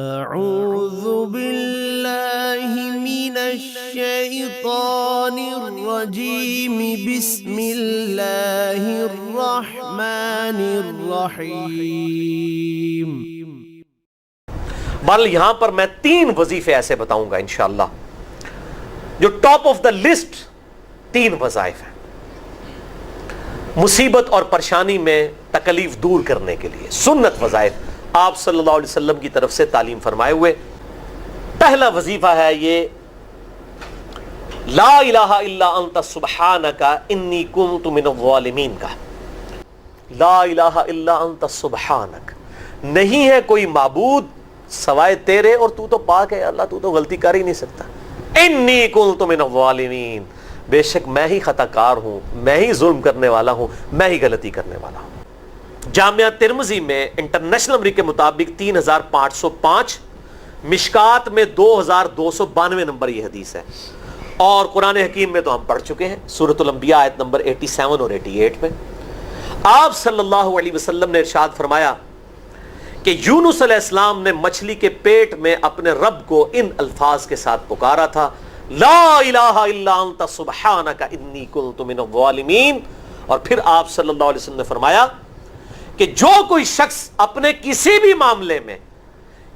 أعوذ بالله من الشيطان الرجيم بسم الله الرحمن الرحيم۔ بہرحال یہاں پر میں 3 وظیفے ایسے بتاؤں گا انشاءاللہ جو ٹاپ آف دا لسٹ 3 وظائف ہیں مصیبت اور پریشانی میں تکلیف دور کرنے کے لیے، سنت وظائف آپ صلی اللہ علیہ وسلم کی طرف سے تعلیم فرمائے ہوئے۔ پہلا وظیفہ ہے یہ لا الہ الا انت سبحانک انی کنت من الظالمین کا۔ لا الہ الا انت سبحانک، نہیں ہے کوئی معبود سوائے تیرے اور تو پاک ہے اللہ، تو غلطی کر ہی نہیں سکتا۔ انی کنت من الظالمین، بے شک میں ہی خطا کار ہوں، میں ہی ظلم کرنے والا ہوں، میں ہی غلطی کرنے والا ہوں۔ جامعہ ترمذی میں انٹرنیشنل نمبر کے مطابق 3505، مشکات میں 2292 نمبر یہ حدیث ہے، اور قرآن حکیم میں تو ہم پڑھ چکے ہیں سورۃ الانبیاء آیت نمبر 87 اور 88 میں آپ صلی اللہ علیہ وسلم نے ارشاد فرمایا کہ یونس علیہ السلام نے مچھلی کے پیٹ میں اپنے رب کو ان الفاظ کے ساتھ پکارا تھا، لا الہ الا انت سبحانک انی کنت من الظالمین۔ اور پھر آپ صلی اللہ علیہ وسلم نے فرمایا کہ جو کوئی شخص اپنے کسی بھی معاملے میں،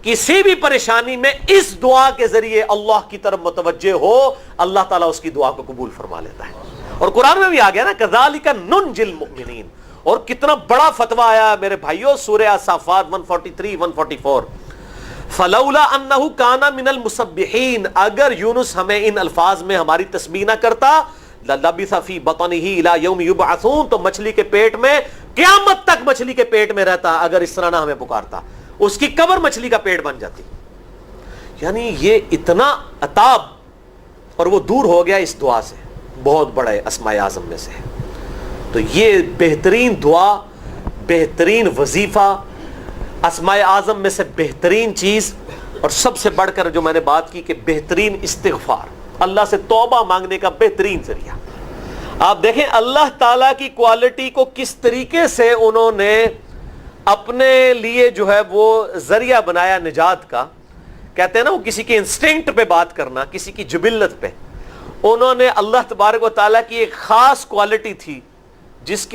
کسی بھی پریشانی میں اس دعا کے ذریعے اللہ کی طرف متوجہ ہو، اللہ تعالیٰ اس کی دعا کو قبول فرما لیتا ہے۔ اور قرآن میں بھی آ گیا نا کذالک ننجی المؤمنین، اور کتنا بڑا فتویٰ آیا میرے بھائیوں، سورہ الصافات 143 144، فلولا انہ کان من المسبحین، اگر یونس ہمیں ان الفاظ میں ہماری تسبیح نہ کرتا، للبث فی بطنہ الی یوم یبعثون، تو مچھلی کے پیٹ میں قیامت تک مچھلی کے پیٹ میں رہتا اگر اس طرح نہ ہمیں پکارتا، اس کی قبر مچھلی کا پیٹ بن جاتی۔ یعنی یہ اتنا عطاب، اور وہ دور ہو گیا اس دعا سے، بہت بڑے اسماء اعظم میں سے ہے۔ تو یہ بہترین دعا، بہترین وظیفہ، اسماء اعظم میں سے بہترین چیز، اور سب سے بڑھ کر جو میں نے بات کی کہ بہترین استغفار، اللہ سے توبہ مانگنے کا بہترین ذریعہ۔ آپ دیکھیں اللہ تعالیٰ کی کوالٹی کو کس طریقے سے انہوں نے اپنے لیے جو ہے وہ ذریعہ بنایا نجات کا۔ کہتے ہیں نا وہ کسی کے انسٹنکٹ پہ بات کرنا، کسی کی جبلت پہ، انہوں نے اللہ تبارک و تعالیٰ کی ایک خاص کوالٹی تھی جس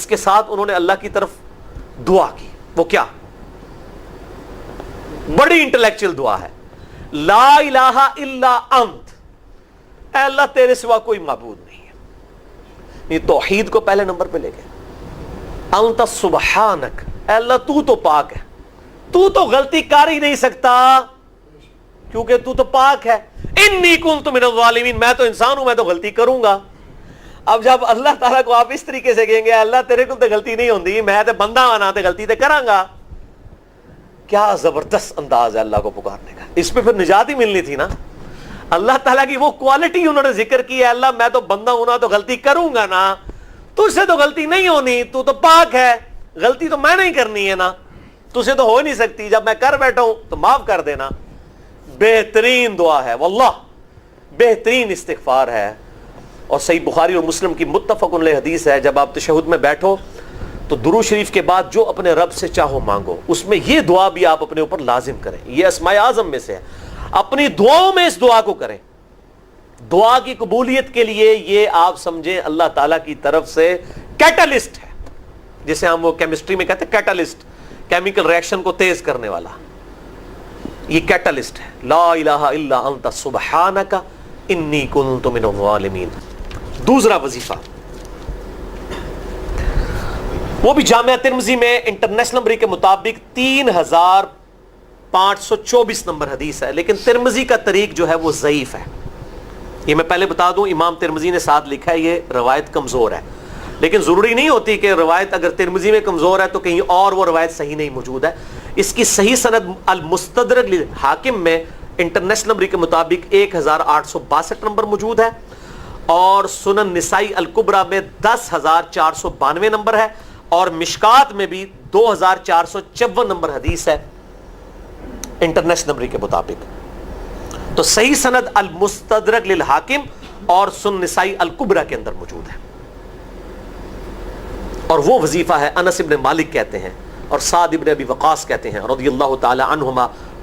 کے ساتھ انہوں نے اللہ کی طرف دعا کی۔ وہ کیا؟ بڑی انٹلیکچوئل دعا ہے، لا الہ الا انت، اے اللہ تیرے سوا کوئی معبود نہیں ہے۔ یہ توحید کو پہلے نمبر پہ لے گئے۔ انت سبحانک، اے اللہ تو پاک ہے، تو غلطی کر ہی نہیں سکتا کیونکہ تو پاک ہے۔ انی کنت من الظالمین، میں تو انسان ہوں، میں تو غلطی کروں گا۔ اب جب اللہ تعالیٰ کو آپ اس طریقے سے کہیں گے اللہ تیرے کو تو غلطی نہیں ہوندی، میں تو بندہ آنا تو غلطی تو کراں گا، کیا زبردست انداز ہے اللہ کو پکارنے کا۔ اس پہ پھر نجات ہی ملنی تھی نا۔ اللہ تعالیٰ کی وہ کوالٹی انہوں نے ذکر کی ہے، اللہ میں تو بندہ ہوں نا تو غلطی کروں گا نا، تجھ سے تو غلطی نہیں ہونی، تو پاک ہے، غلطی تو میں نہیں کرنی ہے نا، تجھ سے تو ہو نہیں سکتی، جب میں کر بیٹھا ہوں تو معاف کر دینا۔ بہترین دعا ہے واللہ، بہترین استغفار ہے، اور صحیح بخاری اور مسلم کی متفق علیہ حدیث ہے، جب آپ تشہد میں بیٹھو تو درود شریف کے بعد جو اپنے رب سے چاہو مانگو، اس میں یہ دعا بھی آپ اپنے اوپر لازم کریں۔ یہ اسماء اعظم میں سے ہے، اپنی دعاؤں میں اس دعا کو کریں۔ دعا کی قبولیت کے لیے یہ آپ سمجھیں اللہ تعالیٰ کی طرف سے کیٹالسٹ ہے، جسے ہم وہ کیمسٹری میں کہتے ہیں کیٹالسٹ، کیمیکل ریئیکشن کو تیز کرنے والا، یہ کیٹالسٹ ہے۔ لا الہ الا انت سبحانک انی کنت من الظالمین۔ دوسرا وظیفہ وہ بھی جامعہ ترمذی میں انٹرنیشنل نمبر کے مطابق 3524 نمبر حدیث ہے، لیکن ترمذی کا طریق جو ہے وہ ضعیف ہے۔ یہ میں پہلے بتا دوں، امام ترمذی نے ساتھ لکھا ہے یہ روایت کمزور ہے، لیکن ضروری نہیں ہوتی کہ روایت اگر ترمذی میں کمزور ہے تو کہیں اور وہ روایت صحیح نہیں موجود ہے۔ اس کی صحیح سند المستدرک للحاکم میں انٹرنیشنل نمبر کے مطابق 1862 نمبر موجود ہے، اور سنن نسائی الکبریٰ میں 10492 نمبر ہے، اور مشکات میں بھی 2454 نمبر حدیث ہے انٹرنیشنل نمبر کے مطابق۔ تو صحیح سند المستدرک للحاکم اور سنن نسائی الکبریٰ کے اندر موجود ہے، اور وہ وظیفہ ہے انس ابن مالک کہتے ہیں اور سعد ابن ابی وقاص کہتے ہیں رضی اللہ تعالی عنہما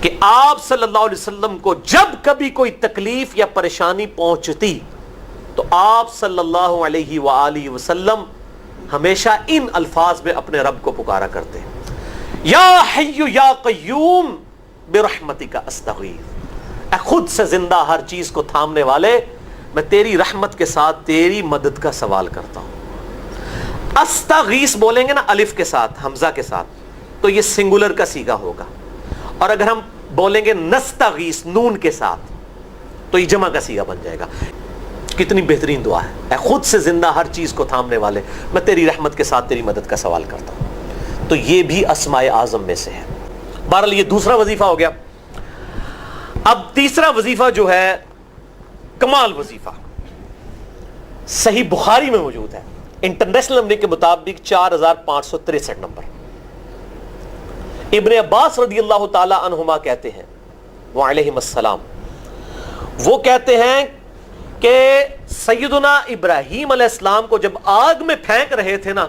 کہ آپ صلی اللہ علیہ وسلم کو جب کبھی کوئی تکلیف یا پریشانی پہنچتی تو آپ صلی اللہ علیہ وآلہ وسلم ہمیشہ ان الفاظ میں اپنے رب کو پکارا کرتے ہیں، یا حی یا قیوم برحمتک استغیث، اے خود سے زندہ ہر چیز کو تھامنے والے، میں تیری رحمت کے ساتھ تیری مدد کا سوال کرتا ہوں۔ استغیث بولیں گے نا الف کے ساتھ، حمزہ کے ساتھ، تو یہ سنگولر کا صیغہ ہوگا، اور اگر ہم بولیں گے نستغیث نون کے ساتھ تو یہ جمع کا صیغہ بن جائے گا۔ کتنی بہترین دعا ہے، اے خود سے زندہ ہر چیز کو تھامنے والے، میں تیری رحمت کے ساتھ تیری مدد کا سوال کرتا ہوں۔ تو یہ بھی اسماء اعظم میں سے ہے۔ بہرحال یہ دوسرا وظیفہ ہو گیا۔ اب تیسرا وظیفہ جو ہے کمال وظیفہ، صحیح بخاری میں موجود ہے، انٹرنیشنل نمبر کے مطابق 4563 نمبر۔ ابن عباس رضی اللہ تعالی عنہما کہتے ہیں وعلیہم السلام، وہ کہتے ہیں کہ سیدنا ابراہیم علیہ السلام کو جب آگ میں پھینک رہے تھے نا،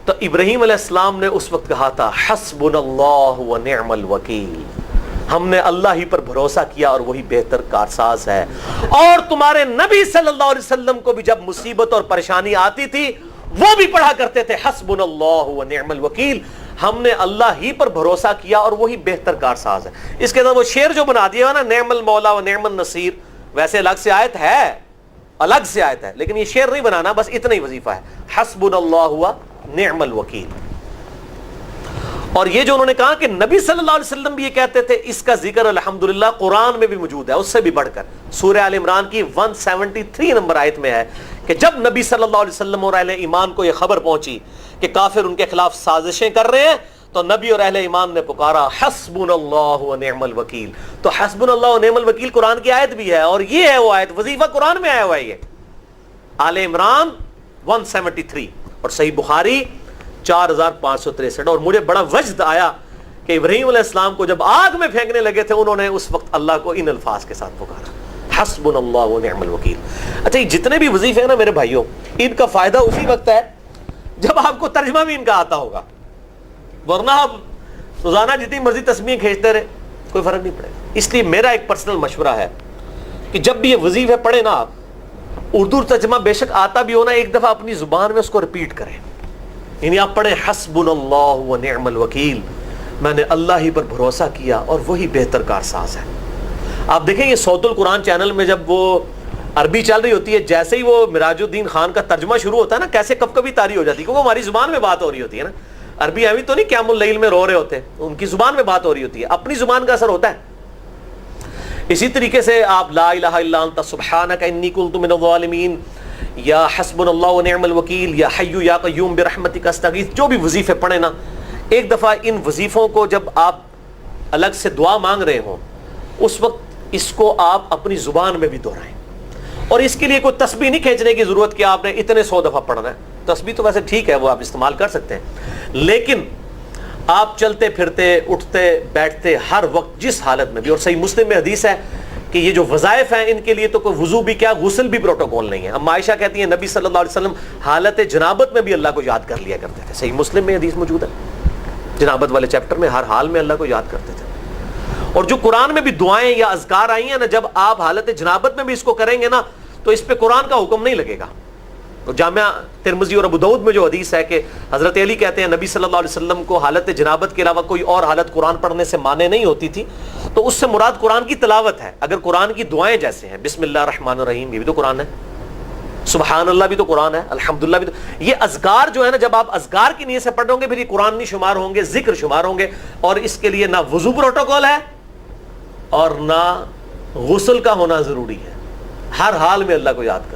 تو ابراہیم علیہ السلام نے اس وقت کہا تھا حسبنا اللہ ونعم الوکیل، ہم نے اللہ ہی پر بھروسہ کیا اور وہی بہتر کارساز ہے۔ اور تمہارے نبی صلی اللہ علیہ وسلم کو بھی جب مصیبت اور پریشانی آتی تھی وہ بھی پڑھا کرتے تھے حسبنا اللہ ونعم الوکیل، ہم نے اللہ ہی پر بھروسہ کیا اور وہی بہتر کارساز ہے۔ اس کے اندر وہ شعر جو بنا دیا نا، نعم المولا و نعم النصیر، ویسے الگ سے آیت ہے، الگ سے آیت ہے، لیکن یہ شعر نہیں بنانا، بس اتنا ہی وظیفہ ہے، حسبنا اللہ و نعم الوکیل۔ اور یہ جو انہوں نے کہا کہ نبی صلی اللہ علیہ وسلم بھی یہ کہتے تھے، اس کا ذکر الحمدللہ قرآن میں بھی موجود ہے، اس سے بھی بڑھ کر سورہ آل عمران کی 173 نمبر آیت میں ہے کہ جب نبی صلی اللہ علیہ وسلم اور اہل ایمان کو یہ خبر پہنچی کہ کافر ان کے خلاف سازشیں کر رہے ہیں، تو نبی اور اہل ایمان نے پکارا حسبنا اللہ و نعم الوکیل۔ تو حسبنا اللہ و نعم الوکیل قرآن کی آیت بھی ہے، اور یہ ہے وہ آیت، وظیفہ قرآن میں آیا ہوا ہے، یہ آل عمران 173 اور صحیح بخاری 4563۔ اور مجھے بڑا وجد آیا کہ ابراہیم علیہ السلام کو جب آگ میں پھینکنے لگے تھے، انہوں نے اس وقت اللہ کو ان الفاظ کے ساتھ پکارا حسبنا اللہ و نعم الوکیل۔ اچھا، یہ جتنے بھی وظیفے ہیں نا میرے بھائیوں، ان کا فائدہ اسی وقت ہے جب آپ کو ترجمہ بھی ان کا آتا ہوگا، ورنہ آپ روزانہ جتنی مرضی تسبیحیں کھینچتے رہے کوئی فرق نہیں پڑے گا۔ اس لیے میرا ایک پرسنل مشورہ ہے کہ جب بھی یہ وظیفے پڑھیں نا آپ، اردو ترجمہ بے شک آتا بھی ہونا، ایک دفعہ اپنی زبان میں اس کو ریپیٹ کریں، یعنی آپ پڑھیں حسبنا اللہ و نعم الوکیل، میں نے اللہ ہی پر بھروسہ کیا اور وہی بہتر کارساز ہے۔ آپ دیکھیں یہ صوت القرآن چینل میں جب وہ عربی چل رہی ہوتی ہے، جیسے ہی وہ مراج الدین خان کا ترجمہ شروع ہوتا ہے نا، کیسے کب کبھی طاری ہو جاتی ہے، کیونکہ ہماری زبان میں بات ہو رہی ہوتی ہے نا، عربی ایویں تو نہیں قیام اللیل میں رو رہے ہوتے، ان کی زبان میں بات ہو رہی ہوتی ہے، اپنی زبان کا اثر ہوتا ہے۔ اسی طریقے سے آپ لا الہ الا انت سبحانک انی کنت من الظالمین، یا حسبنا اللہ و نعم الوکیل، یا حی یا قیوم برحمتک استغیث، جو بھی وظیفے پڑھیں نا، ایک دفعہ ان وظیفوں کو جب آپ الگ سے دعا مانگ رہے ہوں، اس وقت اس کو آپ اپنی زبان میں بھی دہرائیں۔ اور اس کے لیے کوئی تسبیح نہیں کھینچنے کی ضرورت کہ آپ نے اتنے 100 دفعہ پڑھنا ہے، تسبیح تو ویسے ٹھیک ہے، وہ آپ استعمال کر سکتے ہیں، لیکن آپ چلتے پھرتے اٹھتے بیٹھتے ہر وقت جس حالت میں بھی، اور صحیح مسلم میں حدیث ہے کہ یہ جو وظائف ہیں ان کے لیے تو کوئی وضو بھی کیا، غسل بھی پروٹوکول نہیں ہے۔ اب عائشہ کہتی ہیں نبی صلی اللہ علیہ وسلم حالت جنابت میں بھی اللہ کو یاد کر لیا کرتے تھے، صحیح مسلم میں حدیث موجود ہے، جنابت والے چیپٹر میں ہر حال میں اللہ کو یاد کرتے تھے۔ اور جو قرآن میں بھی دعائیں یا اذکار آئی ہیں نا، جب آپ حالت جنابت میں بھی اس کو کریں گے نا تو اس پہ قرآن کا حکم نہیں لگے گا۔ تو جامعہ ترمذی اور ابو داؤد میں جو حدیث ہے کہ حضرت علی کہتے ہیں نبی صلی اللہ علیہ وسلم کو حالت جنابت کے علاوہ کوئی اور حالت قرآن پڑھنے سے مانے نہیں ہوتی تھی، تو اس سے مراد قرآن کی تلاوت ہے۔ اگر قرآن کی دعائیں جیسے ہیں بسم اللہ الرحمن الرحیم، یہ بھی تو قرآن ہے، سبحان اللہ بھی تو قرآن ہے، الحمدللہ بھی تو، یہ اذکار جو ہے نا، جب آپ اذکار کی نیت سے پڑھ ہوں گے پھر یہ قرآن نہیں شمار ہوں گے، ذکر شمار ہوں گے، اور اس کے لیے نہ وضو پروٹوکول ہے اور نہ غسل کا ہونا ضروری ہے، ہر حال میں اللہ کو یاد کر